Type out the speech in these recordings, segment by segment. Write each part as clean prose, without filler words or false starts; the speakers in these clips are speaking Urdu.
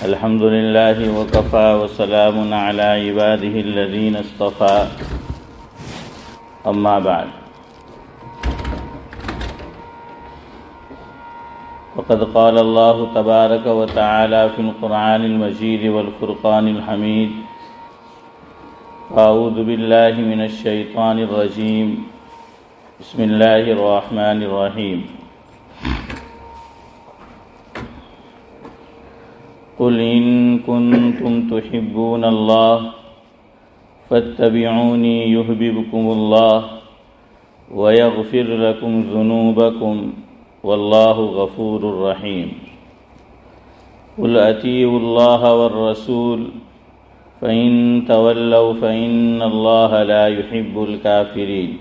الحمد لله وكفى وسلام على عباده الذين اصطفى أما بعد وقد قال الله تبارك وتعالى في القرآن المجيد والفرقان الحميد أعوذ بالله من الشيطان الرجيم بسم الله الرحمن الرحيم قل إن كنتم تحبون الله فاتبعوني يحببكم الله ويغفر لكم ذنوبكم والله غفور رحيم قل أطيعوا الله والرسول فإن تولوا فإن الله لا يحب الكافرين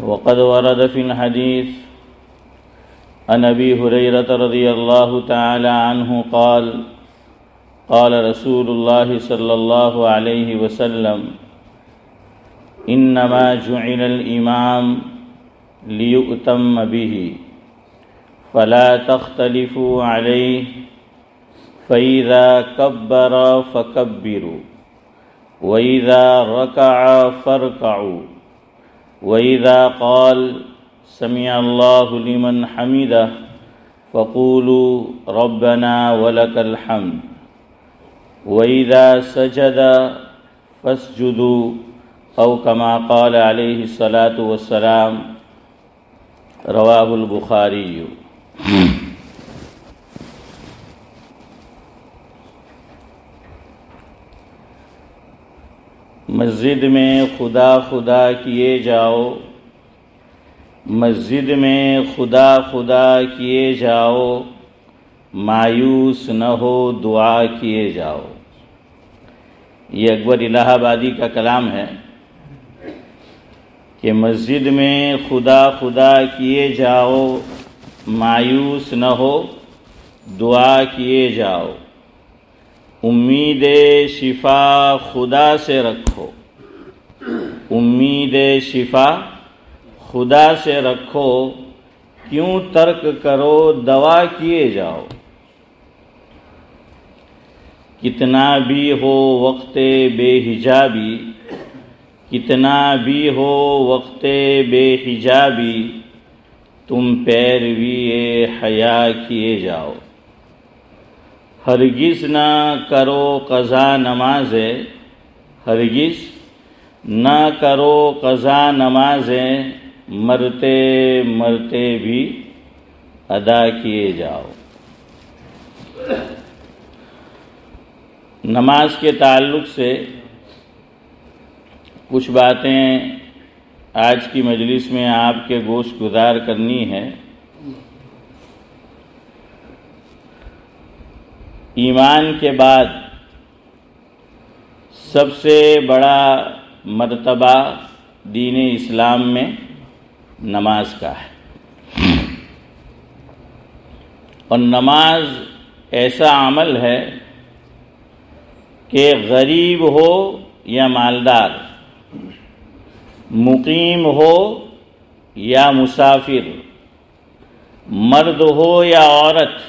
وقد ورد في الحديث عن أبي هريرة رضي الله تعالى عنه قال قال رسول الله صلى الله عليه وسلم إنما جعل الإمام ليؤتم به فلا تختلفوا عليه فإذا كبر فكبروا وإذا ركع فاركعوا وإذا قال سمع الله لمن حمده فقولوا ربنا ولك الحمد وإذا سجد فاسجدوا أو كما قال عليه الصلاة والسلام رواه البخاری۔ مسجد میں خدا خدا کیے جاؤ، مسجد میں خدا خدا کیے جاؤ، مایوس نہ ہو دعا کیے جاؤ۔ یہ اکبر الہ آبادی کا کلام ہے کہ مسجد میں خدا خدا کیے جاؤ، مایوس نہ ہو دعا کیے جاؤ، امید شفا خدا سے رکھو، امید شفا خدا سے رکھو، کیوں ترک کرو دوا کیے جاؤ۔ کتنا بھی ہو وقت بے حجابی، کتنا بھی ہو وقت بے حجابی، تم پیروی حیا کیے جاؤ۔ ہرگز نہ کرو قضا نمازیں، ہرگز نہ کرو قضا نمازیں، مرتے مرتے بھی ادا کیے جاؤ۔ نماز کے تعلق سے کچھ باتیں آج کی مجلس میں آپ کے گوش گزار کرنی ہے۔ ایمان کے بعد سب سے بڑا مرتبہ دین اسلام میں نماز کا ہے، اور نماز ایسا عمل ہے کہ غریب ہو یا مالدار، مقیم ہو یا مسافر، مرد ہو یا عورت،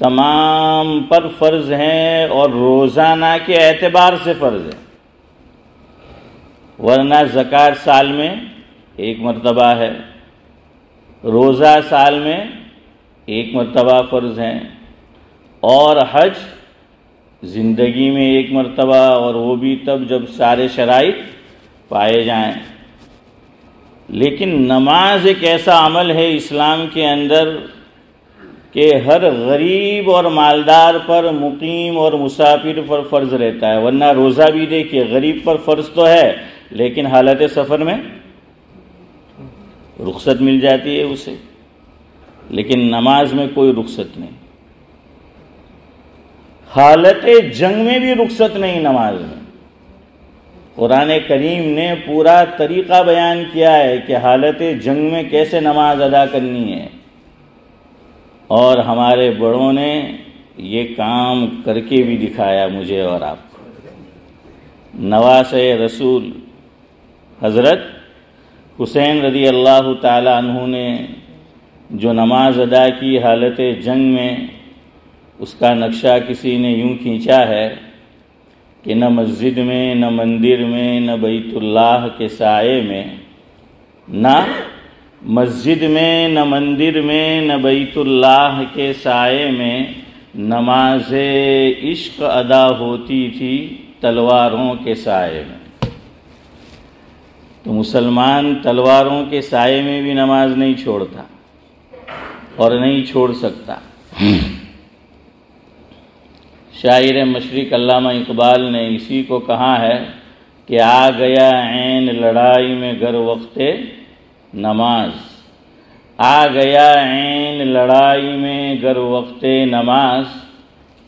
تمام پر فرض ہیں، اور روزانہ کے اعتبار سے فرض ہے، ورنہ زکوٰۃ سال میں ایک مرتبہ ہے، روزہ سال میں ایک مرتبہ فرض ہیں، اور حج زندگی میں ایک مرتبہ، اور وہ بھی تب جب سارے شرائط پائے جائیں۔ لیکن نماز ایک ایسا عمل ہے اسلام کے اندر کہ ہر غریب اور مالدار پر، مقیم اور مسافر پر فرض رہتا ہے، ورنہ روزہ بھی دیکھیے غریب پر فرض تو ہے لیکن حالت سفر میں رخصت مل جاتی ہے اسے، لیکن نماز میں کوئی رخصت نہیں، حالت جنگ میں بھی رخصت نہیں نماز میں۔ قرآن کریم نے پورا طریقہ بیان کیا ہے کہ حالت جنگ میں کیسے نماز ادا کرنی ہے، اور ہمارے بڑوں نے یہ کام کر کے بھی دکھایا مجھے اور آپ کو۔ نواسۂ رسول حضرت حسین رضی اللہ تعالی عنہ نے جو نماز ادا کی حالت جنگ میں، اس کا نقشہ کسی نے یوں کھینچا ہے کہ نہ مسجد میں، نہ مندر میں، نہ بیت اللہ کے سائے میں، نہ مسجد میں، نہ مندر میں، نہ بیت اللہ کے سائے میں نماز عشق ادا ہوتی تھی تلواروں کے سائے میں۔ تو مسلمان تلواروں کے سائے میں بھی نماز نہیں چھوڑتا اور نہیں چھوڑ سکتا۔ شاعر مشرق علامہ اقبال نے اسی کو کہا ہے کہ آ گیا عین لڑائی میں گر وقت نماز، آ گیا عین لڑائی میں گر وقت نماز،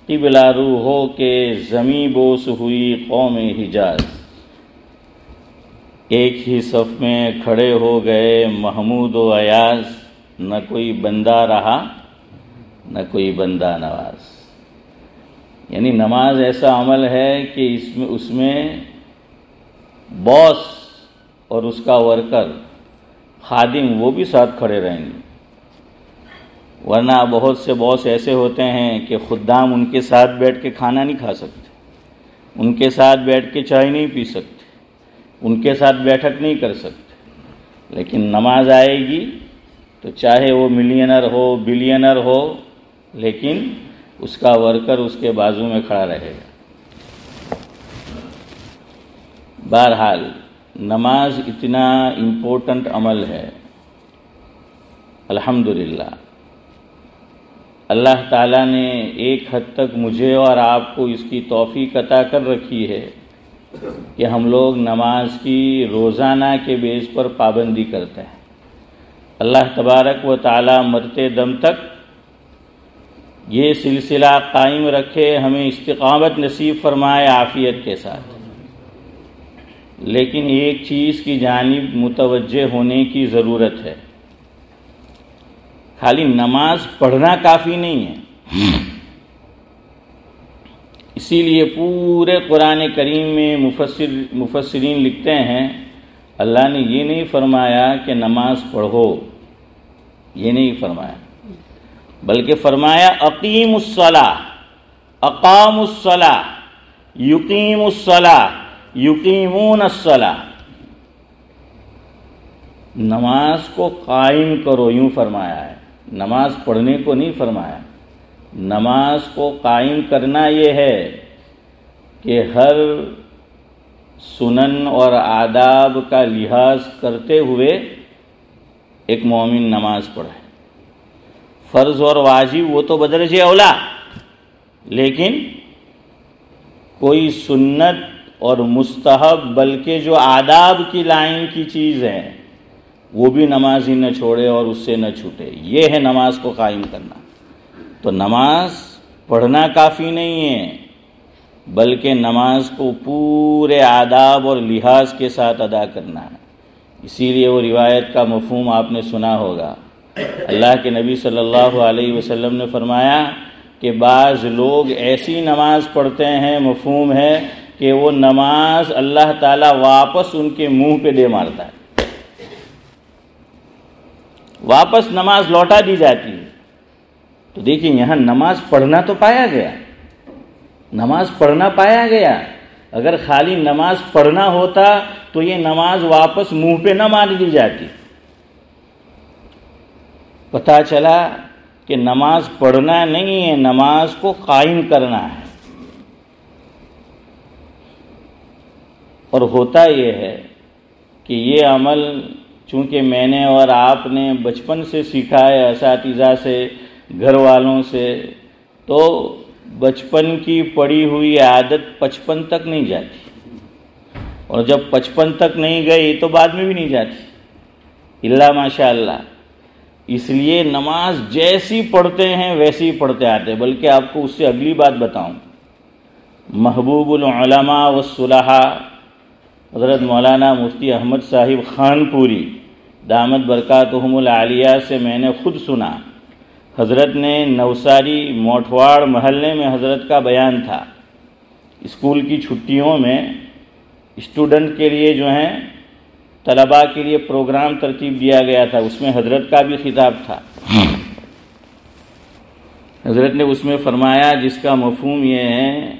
قبلہ رو ہو کے زمیں بوس ہوئی قوم حجاز۔ ایک ہی صف میں کھڑے ہو گئے محمود و ایاز، نہ کوئی بندہ رہا نہ کوئی بندہ نواز۔ یعنی نماز ایسا عمل ہے کہ اس میں باس اور اس کا ورکر، خادم، وہ بھی ساتھ کھڑے رہیں گے، ورنہ بہت سے باس ایسے ہوتے ہیں کہ خدام ان کے ساتھ بیٹھ کے کھانا نہیں کھا سکتے، ان کے ساتھ بیٹھ کے چائے نہیں پی سکتے، ان کے ساتھ بیٹھک نہیں کر سکتے، لیکن نماز آئے گی تو چاہے وہ ملینر ہو، بلینر ہو، لیکن اس کا ورکر اس کے بازو میں کھڑا رہے گا۔ بہرحال نماز اتنا امپورٹنٹ عمل ہے، الحمدللہ اللہ تعالیٰ نے ایک حد تک مجھے اور آپ کو اس کی توفیق عطا کر رکھی ہے کہ ہم لوگ نماز کی روزانہ کے بیس پر پابندی کرتے ہیں۔ اللہ تبارک و تعالیٰ مرتے دم تک یہ سلسلہ قائم رکھے، ہمیں استقامت نصیب فرمائے عافیت کے ساتھ۔ لیکن ایک چیز کی جانب متوجہ ہونے کی ضرورت ہے، خالی نماز پڑھنا کافی نہیں ہے۔ اسی لیے پورے قرآن کریم میں مفسرین لکھتے ہیں اللہ نے یہ نہیں فرمایا کہ نماز پڑھو، یہ نہیں فرمایا، بلکہ فرمایا اقیم الصلاۃ، اقام الصلاۃ، یقیم الصلاۃ، یقیمون الصلاۃ۔ نماز کو قائم کرو یوں فرمایا ہے، نماز پڑھنے کو نہیں فرمایا۔ نماز کو قائم کرنا یہ ہے کہ ہر سنن اور آداب کا لحاظ کرتے ہوئے ایک مومن نماز پڑھے۔ فرض اور واجب وہ تو بدرجہ اولا، لیکن کوئی سنت اور مستحب بلکہ جو آداب کی لائن کی چیز ہے وہ بھی نمازی نہ چھوڑے اور اس سے نہ چھوٹے، یہ ہے نماز کو قائم کرنا۔ تو نماز پڑھنا کافی نہیں ہے، بلکہ نماز کو پورے آداب اور لحاظ کے ساتھ ادا کرنا ہے۔ اسی لیے وہ روایت کا مفہوم آپ نے سنا ہوگا، اللہ کے نبی صلی اللہ علیہ وسلم نے فرمایا کہ بعض لوگ ایسی نماز پڑھتے ہیں، مفہوم ہے کہ وہ نماز اللہ تعالیٰ واپس ان کے منہ پہ دے مارتا ہے، واپس نماز لوٹا دی جاتی ہے۔ تو دیکھیں یہاں نماز پڑھنا تو پایا گیا، نماز پڑھنا پایا گیا۔ اگر خالی نماز پڑھنا ہوتا تو یہ نماز واپس منہ پہ نہ مار دی جاتی۔ پتہ چلا کہ نماز پڑھنا نہیں ہے، نماز کو قائم کرنا ہے۔ اور ہوتا یہ ہے کہ یہ عمل چونکہ میں نے اور آپ نے بچپن سے سیکھا ہے، اساتذہ سے، گھر والوں سے، تو بچپن کی پڑی ہوئی عادت 55 تک نہیں جاتی، اور جب 55 تک نہیں گئی تو بعد میں بھی نہیں جاتی الا ماشاء اللہ۔ اس لیے نماز جیسی پڑھتے ہیں ویسی پڑھتے آتے ہیں۔ بلکہ آپ کو اس سے اگلی بات بتاؤں، محبوب العلماء والصلحاء حضرت مولانا مفتی احمد صاحب خان پوری دامت برکاتہم العالیہ سے میں نے خود سنا، حضرت نے نوساری موٹھواڑ محلے میں حضرت کا بیان تھا، اسکول کی چھٹیوں میں اسٹوڈنٹ کے لیے جو ہیں طلباء کے لیے پروگرام ترتیب دیا گیا تھا، اس میں حضرت کا بھی خطاب تھا۔ حضرت نے اس میں فرمایا جس کا مفہوم یہ ہے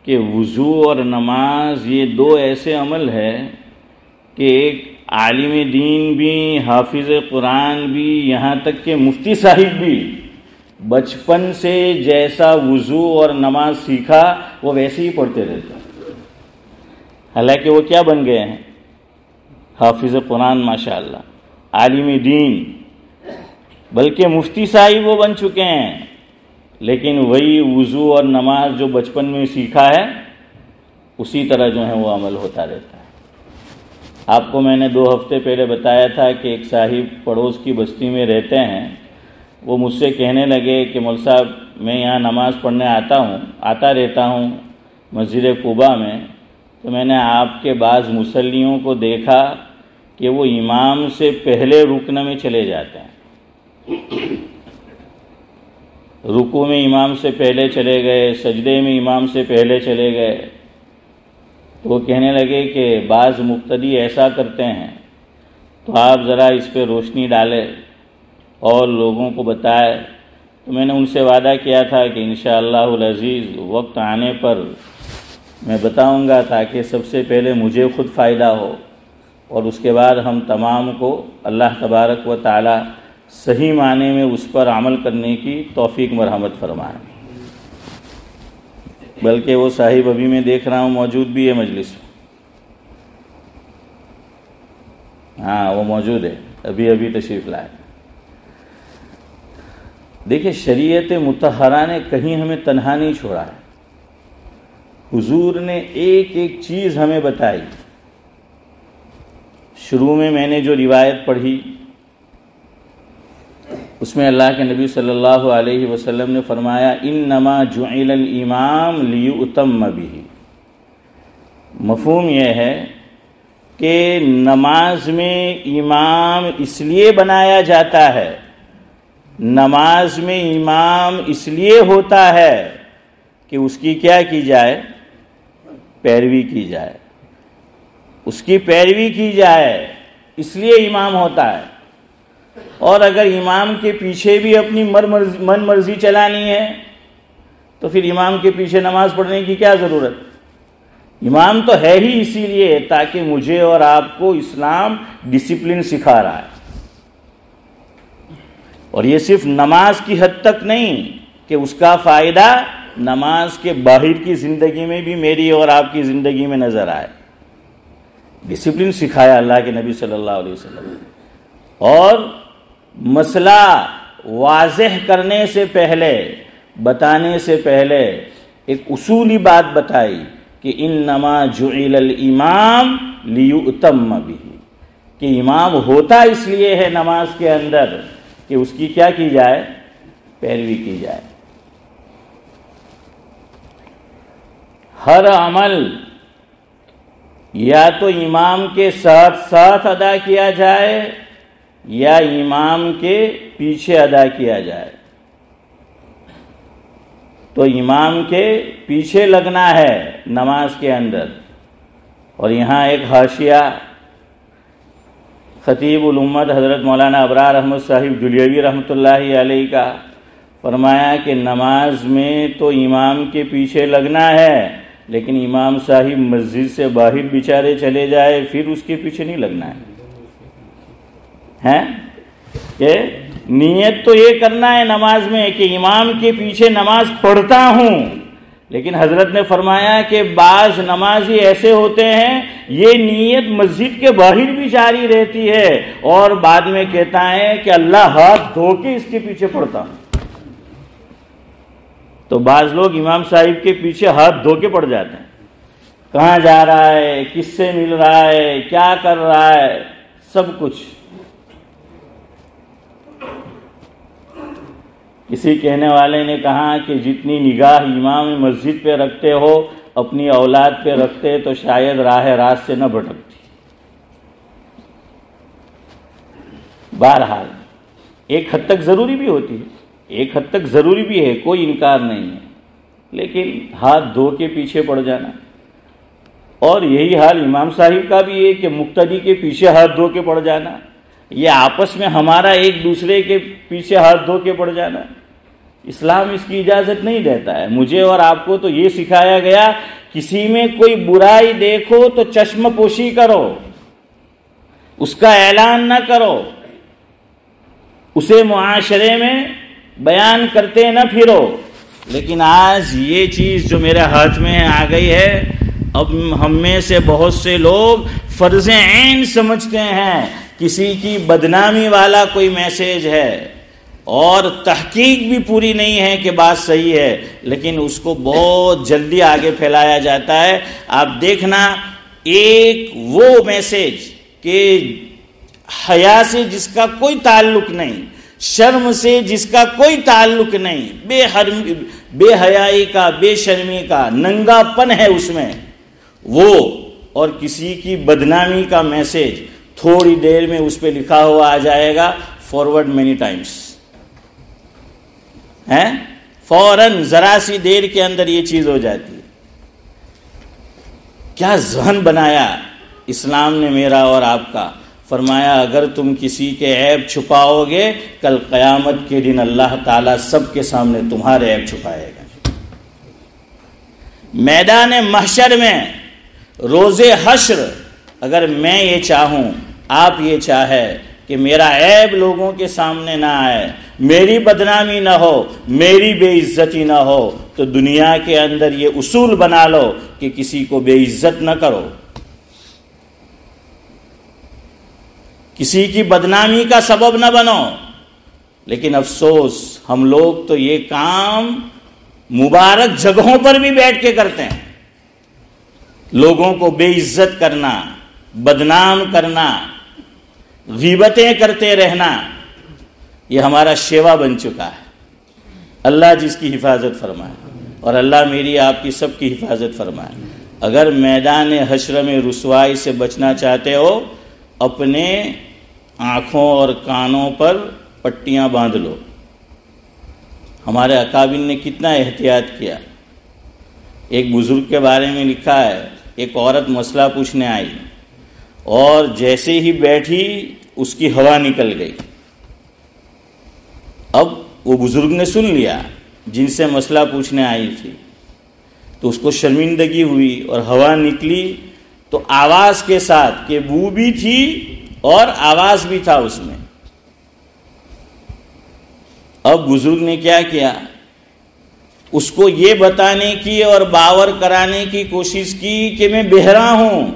کہ وضو اور نماز یہ دو ایسے عمل ہے کہ ایک عالم دین بھی، حافظ قرآن بھی، یہاں تک کہ مفتی صاحب بھی بچپن سے جیسا وضو اور نماز سیکھا وہ ویسے ہی پڑھتے رہتے ہیں، حالانکہ وہ کیا بن گئے ہیں؟ حافظ قرآن ماشاءاللہ، عالم دین، بلکہ مفتی صاحب وہ بن چکے ہیں، لیکن وہی وضو اور نماز جو بچپن میں سیکھا ہے اسی طرح جو ہے وہ عمل ہوتا رہتا ہے۔ آپ کو میں نے 2 ہفتے پہلے بتایا تھا کہ ایک صاحب پڑوس کی بستی میں رہتے ہیں، وہ مجھ سے کہنے لگے کہ مول صاحب میں یہاں نماز پڑھنے آتا رہتا ہوں مسجد قباء میں، تو میں نے آپ کے بعض مصلیوں کو دیکھا کہ وہ امام سے پہلے رکن میں چلے جاتے ہیں، رکوع میں امام سے پہلے چلے گئے، سجدے میں امام سے پہلے چلے گئے۔ تو وہ کہنے لگے کہ بعض مقتدی ایسا کرتے ہیں، تو آپ ذرا اس پہ روشنی ڈالیں اور لوگوں کو بتائیں۔ تو میں نے ان سے وعدہ کیا تھا کہ انشاءاللہ العزیز وقت آنے پر میں بتاؤں گا تاکہ سب سے پہلے مجھے خود فائدہ ہو اور اس کے بعد ہم تمام کو اللہ تبارک و تعالی صحیح معنی میں اس پر عمل کرنے کی توفیق مرحمت فرمائیں۔ بلکہ وہ صاحب ابھی میں دیکھ رہا ہوں موجود بھی ہے مجلس میں، ہاں وہ موجود ہے، ابھی تشریف لائے۔ دیکھیں شریعت مطہرہ نے کہیں ہمیں تنہا نہیں چھوڑا ہے، حضور نے ایک ایک چیز ہمیں بتائی۔ شروع میں نے جو روایت پڑھی اس میں اللہ کے نبی صلی اللہ علیہ وسلم نے فرمایا انما جعل الامام لیؤتم بہ۔ مفہوم یہ ہے کہ نماز میں امام اس لیے بنایا جاتا ہے، نماز میں امام اس لیے ہوتا ہے کہ اس کی کیا کی جائے؟ پیروی کی جائے، اس کی پیروی کی جائے، اس لیے امام ہوتا ہے۔ اور اگر امام کے پیچھے بھی اپنی من مرضی چلانی ہے تو پھر امام کے پیچھے نماز پڑھنے کی کیا ضرورت؟ امام تو ہے ہی اسی لیے تاکہ مجھے اور آپ کو اسلام ڈسپلن سکھا رہا ہے، اور یہ صرف نماز کی حد تک نہیں کہ اس کا فائدہ نماز کے باہر کی زندگی میں بھی میری اور آپ کی زندگی میں نظر آئے۔ ڈسپلن سکھایا اللہ کے نبی صلی اللہ علیہ وسلم، اور مسئلہ واضح کرنے سے پہلے، بتانے سے پہلے ایک اصولی بات بتائی کہ انما جعل الامام لیؤتم بہ، کہ امام ہوتا اس لیے ہے نماز کے اندر کہ اس کی کیا کی جائے؟ پیروی کی جائے۔ ہر عمل یا تو امام کے ساتھ ساتھ ادا کیا جائے یا امام کے پیچھے ادا کیا جائے۔ تو امام کے پیچھے لگنا ہے نماز کے اندر۔ اور یہاں ایک حاشیہ خطیب الامت حضرت مولانا ابرار احمد صاحب دلیوی رحمۃ اللہ علیہ کا فرمایا کہ نماز میں تو امام کے پیچھے لگنا ہے، لیکن امام صاحب مسجد سے باہر بیچارے چلے جائے پھر اس کے پیچھے نہیں لگنا ہے، کہ نیت تو یہ کرنا ہے نماز میں کہ امام کے پیچھے نماز پڑھتا ہوں، لیکن حضرت نے فرمایا کہ بعض نمازی ایسے ہوتے ہیں یہ نیت مسجد کے باہر بھی جاری رہتی ہے اور بعد میں کہتا ہے کہ اللہ ہاتھ دھو کے اس کے پیچھے پڑھتا ہوں۔ تو بعض لوگ امام صاحب کے پیچھے ہاتھ دھو کے پڑ جاتے ہیں، کہاں جا رہا ہے، کس سے مل رہا ہے، کیا کر رہا ہے، سب کچھ۔ کسی کہنے والے نے کہا کہ جتنی نگاہ امام مسجد پہ رکھتے ہو اپنی اولاد پہ رکھتے تو شاید راہ راست سے نہ بھٹکتی۔ بہرحال ایک حد تک ضروری بھی ہوتی ہے، ایک حد تک ضروری بھی ہے، کوئی انکار نہیں ہے، لیکن ہاتھ دھو کے پیچھے پڑ جانا، اور یہی حال امام صاحب کا بھی ہے کہ مقتدی کے پیچھے ہاتھ دھو کے پڑ جانا، یہ آپس میں ہمارا ایک دوسرے کے پیچھے ہاتھ دھو کے پڑ جانا، اسلام اس کی اجازت نہیں دیتا ہے۔ مجھے اور آپ کو تو یہ سکھایا گیا کسی میں کوئی برائی دیکھو تو چشم پوشی کرو، اس کا اعلان نہ کرو، اسے معاشرے میں بیان کرتے نہ پھرو۔ لیکن آج یہ چیز جو میرے ہاتھ میں آ گئی ہے، اب ہم میں سے بہت سے لوگ فرض عین سمجھتے ہیں کسی کی بدنامی والا کوئی میسیج ہے، اور تحقیق بھی پوری نہیں ہے کہ بات صحیح ہے، لیکن اس کو بہت جلدی آگے پھیلایا جاتا ہے۔ آپ دیکھنا ایک وہ میسیج کہ حیا سے جس کا کوئی تعلق نہیں، شرم سے جس کا کوئی تعلق نہیں، بے حیائی کا، بے شرمی کا، ننگا پن ہے اس میں، وہ اور کسی کی بدنامی کا میسیج تھوڑی دیر میں اس پہ لکھا ہوا آ جائے گا، فارورڈ مینی ٹائمز، ہیں فوراً ذرا سی دیر کے اندر یہ چیز ہو جاتی ہے۔ کیا ذہن بنایا اسلام نے میرا اور آپ کا، فرمایا اگر تم کسی کے عیب چھپاؤ گے، کل قیامت کے دن اللہ تعالیٰ سب کے سامنے تمہارے عیب چھپائے گا۔ میدان محشر میں، روز حشر، اگر میں یہ چاہوں، آپ یہ چاہے کہ میرا عیب لوگوں کے سامنے نہ آئے، میری بدنامی نہ ہو، میری بے عزتی نہ ہو، تو دنیا کے اندر یہ اصول بنا لو کہ کسی کو بے عزت نہ کرو، کسی کی بدنامی کا سبب نہ بنو۔ لیکن افسوس ہم لوگ تو یہ کام مبارک جگہوں پر بھی بیٹھ کے کرتے ہیں، لوگوں کو بے عزت کرنا، بدنام کرنا، غیبتیں کرتے رہنا، یہ ہمارا شیوا بن چکا ہے۔ اللہ جس کی حفاظت فرمائے، اور اللہ میری آپ کی سب کی حفاظت فرمائے۔ اگر میدان حشر میں رسوائی سے بچنا چاہتے ہو، اپنے آنکھوں اور کانوں پر پٹیاں باندھ لو۔ ہمارے اکابر نے کتنا احتیاط کیا۔ ایک بزرگ کے بارے میں لکھا ہے، ایک عورت مسئلہ پوچھنے آئی، اور جیسے ہی بیٹھی اس کی ہوا نکل گئی۔ اب وہ بزرگ نے سن لیا جن سے مسئلہ پوچھنے آئی تھی، تو اس کو شرمندگی ہوئی اور ہوا نکلی تو آواز کے ساتھ، کہ بو بھی تھی اور آواز بھی تھا اس میں۔ اب بزرگ نے کیا کیا، اس کو یہ بتانے کی اور باور کرانے کی کوشش کی کہ میں بہرا ہوں،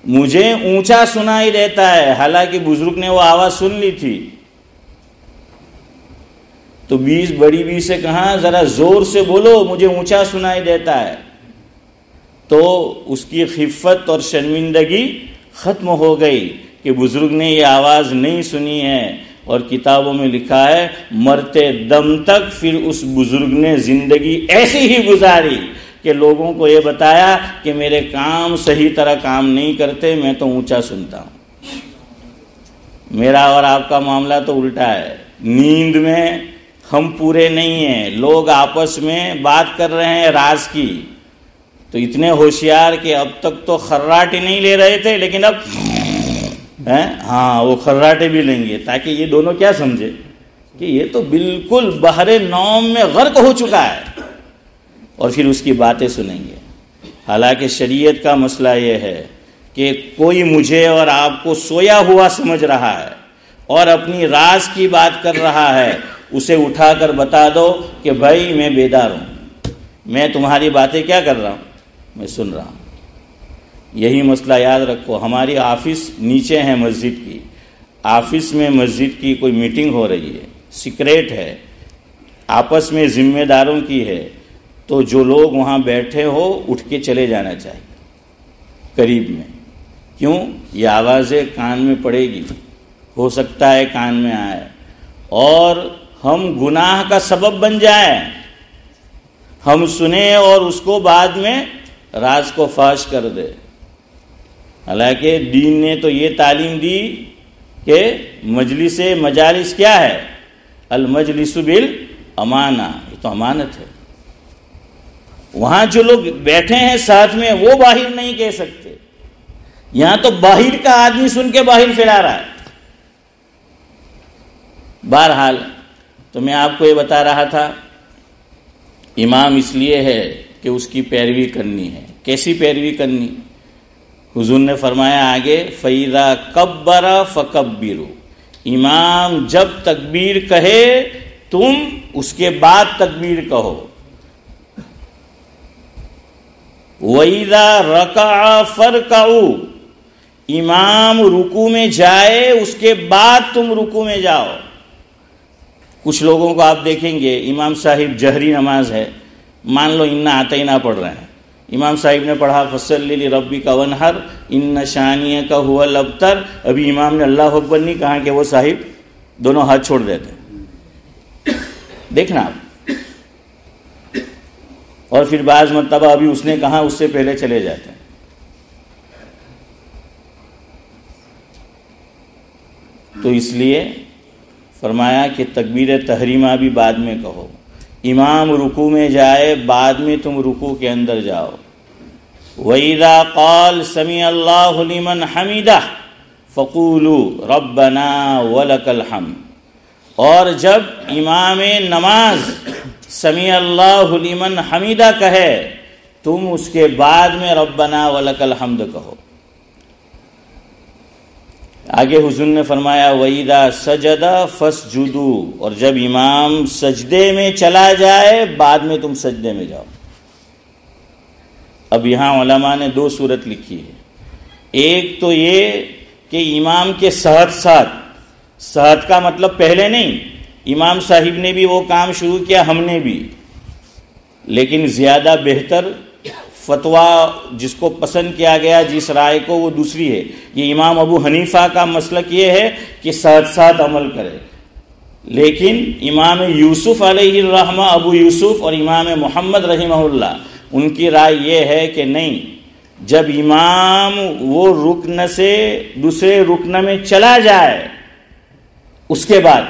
مجھے اونچا سنائی دیتا ہے، حالانکہ بزرگ نے وہ آواز سن لی تھی۔ تو بڑی بی سے کہا ذرا زور سے بولو، مجھے اونچا سنائی دیتا ہے۔ تو اس کی خفت اور شرمندگی ختم ہو گئی کہ بزرگ نے یہ آواز نہیں سنی ہے، اور کتابوں میں لکھا ہے مرتے دم تک پھر اس بزرگ نے زندگی ایسی ہی گزاری کہ لوگوں کو یہ بتایا کہ میرے کام صحیح طرح کام نہیں کرتے، میں تو اونچا سنتا ہوں۔ میرا اور آپ کا معاملہ تو الٹا ہے، نیند میں ہم پورے نہیں ہیں، لوگ آپس میں بات کر رہے ہیں راز کی، تو اتنے ہوشیار کہ اب تک تو خراٹے نہیں لے رہے تھے، لیکن اب ہاں وہ خراٹے بھی لیں گے، تاکہ یہ دونوں کیا سمجھے کہ یہ تو بالکل بحر نوم میں غرق ہو چکا ہے، اور پھر اس کی باتیں سنیں گے۔ حالانکہ شریعت کا مسئلہ یہ ہے کہ کوئی مجھے اور آپ کو سویا ہوا سمجھ رہا ہے اور اپنی راز کی بات کر رہا ہے، اسے اٹھا کر بتا دو کہ بھائی میں بیدار ہوں، میں تمہاری باتیں کیا کر رہا ہوں، میں سن رہا ہوں۔ یہی مسئلہ یاد رکھو۔ ہماری آفس نیچے ہے مسجد کی، آفس میں مسجد کی کوئی میٹنگ ہو رہی ہے، سیکریٹ ہے، آپس میں ذمہ داروں کی ہے، تو جو لوگ وہاں بیٹھے ہو اٹھ کے چلے جانا چاہیے قریب میں۔ کیوں؟ یہ آوازیں کان میں پڑے گی، ہو سکتا ہے کان میں آئے اور ہم گناہ کا سبب بن جائیں، ہم سنیں اور اس کو بعد میں راز کو فاش کر دے۔ حالانکہ دین نے تو یہ تعلیم دی کہ مجالس کیا ہے، المجلس بالامانہ، یہ تو امانت ہے۔ وہاں جو لوگ بیٹھے ہیں ساتھ میں وہ باہر نہیں کہہ سکتے، یہاں تو باہر کا آدمی سن کے باہر پھیلا رہا ہے، بہرحال تو میں آپ کو یہ بتا رہا تھا، امام اس لیے ہے کہ اس کی پیروی کرنی ہے۔ کیسی پیروی کرنی؟ حضور نے فرمایا آگے فَإِذَا كَبَّرَ فَكَبِّرُوا، امام جب تکبیر کہے تم اس کے بعد تکبیر کہو۔ وَإِذَا رَكَعَ فَارْكَعُوا، امام رکوع میں جائے اس کے بعد تم رکوع میں جاؤ۔ کچھ لوگوں کو آپ دیکھیں گے امام صاحب جہری نماز ہے، مان لو انا اعطینٰ پڑھ رہے ہیں، امام صاحب نے پڑھا فصلی لربک وانحر ان شانئک ھو الابتر، ابھی امام نے اللہ اکبر نہیں کہا کہ وہ صاحب دونوں ہاتھ چھوڑ دیتے ہیں۔ دیکھنا آپ، اور پھر بعض مرتبہ ابھی اس نے کہا اس سے پہلے چلے جاتے ہیں۔ تو اس لیے فرمایا کہ تکبیر تحریمہ بھی بعد میں کہو، امام رکوع میں جائے بعد میں تم رکوع کے اندر جاؤ۔ وَإِذَا قَالَ سَمِعَ اللَّهُ لِمَنْ حَمِدَهُ فَقُولُوا رَبَّنَا وَلَكَ الْحَمْدُ، اور جب امام نماز سمیع اللہ لمن حمیدہ کہے تم اس کے بعد میں ربنا ولک الحمد کہو۔ آگے حضور نے فرمایا وَإِذَا سَجَدَ فَاسْجُدُوا، اور جب امام سجدے میں چلا جائے بعد میں تم سجدے میں جاؤ۔ اب یہاں علماء نے دو صورت لکھی ہے، ایک تو یہ کہ امام کے ساتھ ساتھ، ساتھ کا مطلب پہلے نہیں، امام صاحب نے بھی وہ کام شروع کیا ہم نے بھی، لیکن زیادہ بہتر فتویٰ جس کو پسند کیا گیا جس رائے کو وہ دوسری ہے۔ یہ امام ابو حنیفہ کا مسلک یہ ہے کہ ساتھ ساتھ عمل کرے، لیکن امام یوسف علیہ الرحمہ، ابو یوسف اور امام محمد رحمہ اللہ، ان کی رائے یہ ہے کہ نہیں، جب امام وہ رکن سے دوسرے رکن میں چلا جائے اس کے بعد،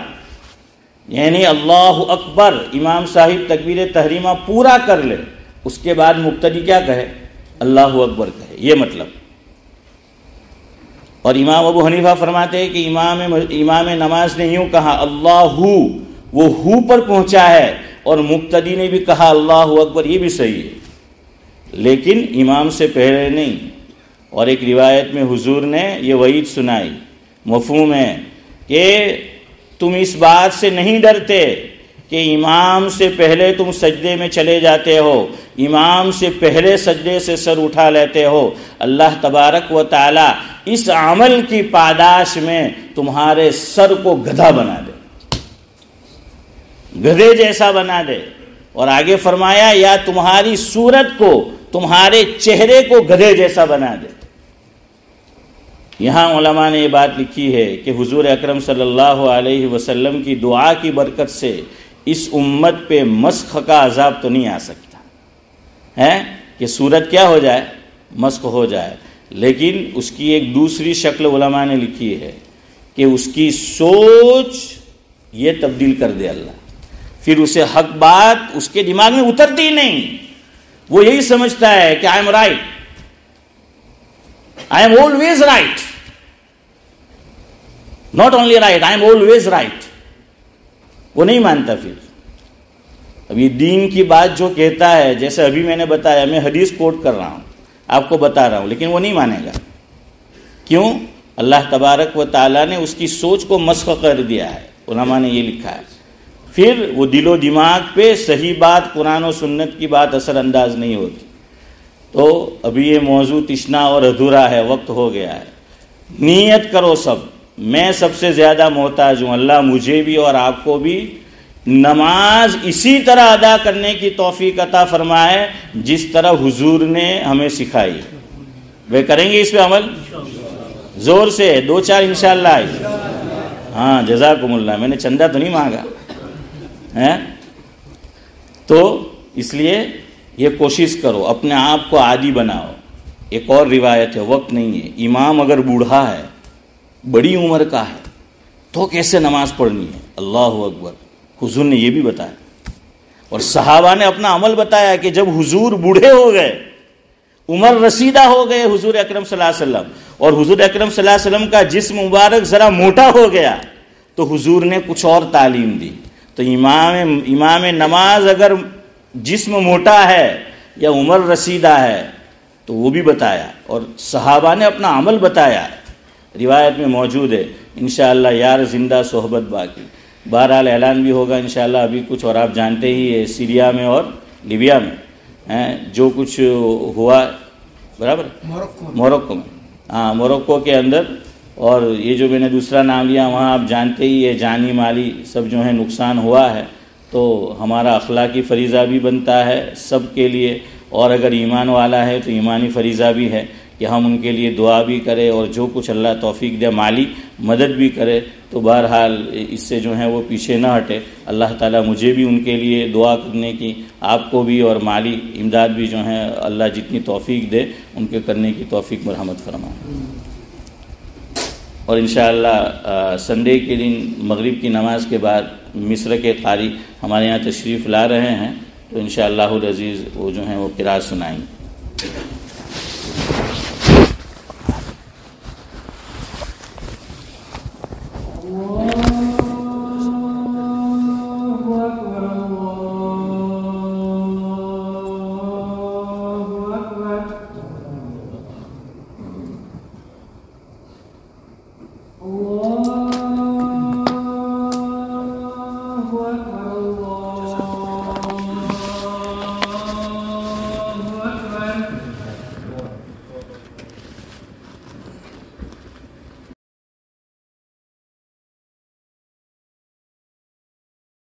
یعنی اللہ اکبر امام صاحب تکبیر تحریمہ پورا کر لے، اس کے بعد مقتدی کیا کہے؟ اللہ اکبر کہے، یہ مطلب۔ اور امام ابو حنیفہ فرماتے ہیں کہ امام نماز نے یوں کہا اللہ، وہ ہو پر پہنچا ہے، اور مقتدی نے بھی کہا اللہ اکبر، یہ بھی صحیح ہے، لیکن امام سے پہلے نہیں۔ اور ایک روایت میں حضور نے یہ وعید سنائی، مفہوم ہے کہ تم اس بات سے نہیں ڈرتے کہ امام سے پہلے تم سجدے میں چلے جاتے ہو، امام سے پہلے سجدے سے سر اٹھا لیتے ہو، اللہ تبارک و تعالی اس عمل کی پاداش میں تمہارے سر کو گدھا بنا دے، گدھے جیسا بنا دے۔ اور آگے فرمایا یا تمہاری صورت کو، تمہارے چہرے کو گدھے جیسا بنا دے۔ یہاں علماء نے یہ بات لکھی ہے کہ حضور اکرم صلی اللہ علیہ وسلم کی دعا کی برکت سے اس امت پہ مسخ کا عذاب تو نہیں آ سکتا ہے کہ صورت کیا ہو جائے؟ مسخ ہو جائے، لیکن اس کی ایک دوسری شکل علماء نے لکھی ہے کہ اس کی سوچ یہ تبدیل کر دے اللہ، پھر اسے حق بات اس کے دماغ میں اترتی نہیں، وہ یہی سمجھتا ہے کہ I am right, I am always right. Not only right, I am always right. وہ نہیں مانتا پھر۔ اب یہ دین کی بات جو کہتا ہے، جیسے ابھی میں نے بتایا، میں حدیث کوٹ کر رہا ہوں، آپ کو بتا رہا ہوں، لیکن وہ نہیں مانے گا۔ کیوں؟ اللہ تبارک و تعالیٰ نے اس کی سوچ کو مسخ کر دیا ہے، علماء نے یہ لکھا ہے۔ پھر وہ دل و دماغ پہ صحیح بات، قرآن و سنت کی بات اثر انداز نہیں ہوتی۔ تو ابھی یہ موضوع تشنا اور ادھورا ہے، وقت ہو گیا ہے۔ نیت کرو سب، میں سب سے زیادہ محتاج ہوں، اللہ مجھے بھی اور آپ کو بھی نماز اسی طرح ادا کرنے کی توفیق عطا فرمائے جس طرح حضور نے ہمیں سکھائی۔ وہ کریں گے اس پہ عمل؟ زور سے 2-4 انشاءاللہ۔ ہاں جزاکم اللہ، میں نے چندہ تو نہیں مانگا ہے، تو اس لیے یہ کوشش کرو، اپنے آپ کو عادی بناؤ۔ ایک اور روایت ہے، وقت نہیں ہے، امام اگر بوڑھا ہے، بڑی عمر کا ہے، تو کیسے نماز پڑھنی ہے؟ اللہ اکبر، حضور نے یہ بھی بتایا، اور صحابہ نے اپنا عمل بتایا کہ جب حضور بوڑھے ہو گئے، عمر رسیدہ ہو گئے حضور اکرم صلی اللہ علیہ وسلم، اور حضور اکرم صلی اللہ علیہ وسلم کا جسم مبارک ذرا موٹا ہو گیا، تو حضور نے کچھ اور تعلیم دی. تو امام نماز اگر جسم موٹا ہے یا عمر رسیدہ ہے تو وہ بھی بتایا، اور صحابہ نے اپنا عمل بتایا، روایت میں موجود ہے. انشاءاللہ یار زندہ صحبت باقی. بہرحال اعلان بھی ہوگا انشاءاللہ ابھی کچھ، اور آپ جانتے ہی ہے سیریا میں اور لیبیا میں جو کچھ ہوا، برابر موروکو میں، ہاں موروکو کے اندر، اور یہ جو میں نے دوسرا نام لیا وہاں آپ جانتے ہی ہے جانی مالی سب جو ہے نقصان ہوا ہے. تو ہمارا اخلاقی فریضہ بھی بنتا ہے سب کے لیے، اور اگر ایمان والا ہے تو ایمانی فریضہ بھی ہے کہ ہم ان کے لیے دعا بھی کرے، اور جو کچھ اللہ توفیق دے مالی مدد بھی کرے. تو بہرحال اس سے جو ہے وہ پیچھے نہ ہٹے. اللہ تعالیٰ مجھے بھی ان کے لیے دعا کرنے کی، آپ کو بھی، اور مالی امداد بھی جو ہے اللہ جتنی توفیق دے ان کے کرنے کی توفیق مرحمت فرمائے. اور انشاءاللہ سنڈے کے دن مغرب کی نماز کے بعد مصر کے قاری ہمارے یہاں تشریف لا رہے ہیں، تو انشاءاللہ العزیز وہ جو ہیں وہ قرأت سنائیں گے. اللہ